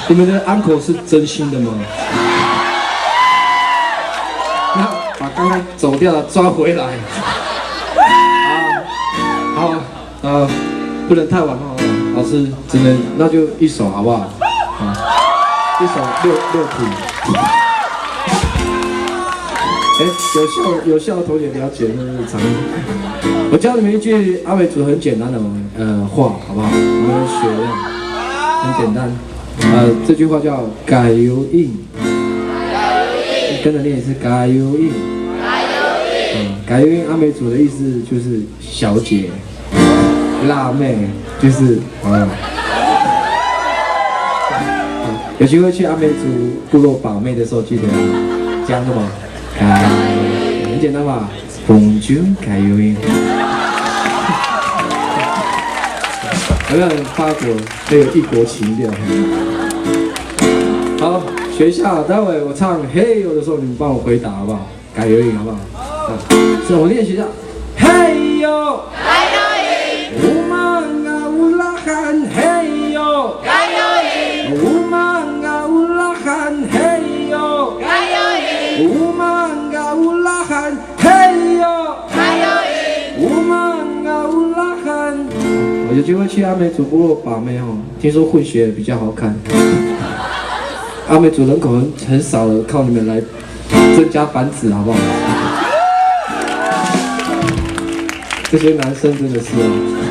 你们的 uncle 是真心的吗？那把刚刚走掉的抓回来。好，不能太晚哦，老师只能那就一首好不好？啊，一首六题。有效的同学了解那日常。我教你们一句阿美族很简单的话，好不好？你们学的很简单。这句话叫“加油印”，跟着念一次“加油印”。加油印阿美族的意思就是小姐、辣妹，就是有机会去阿美族部落把妹的时候，记得讲什么？很简单吧？蹦就加油印。有没有法国很有异国情调？好，学一下，待会我唱“嘿呦”的时候，你们帮我回答好不好？加油印好不好？是我练习一下。嘿呦，加油印，乌曼嘎乌拉罕，嘿呦，加油印，乌曼嘎乌拉罕，嘿呦，加油印，乌曼嘎乌拉罕，嘿呦，加油印，乌曼嘎乌拉罕。有机会去阿美族部落把妹哦，听说混血比较好看。阿美族人口很少了，靠你们来增加繁殖好不好？这些男生真的是哦。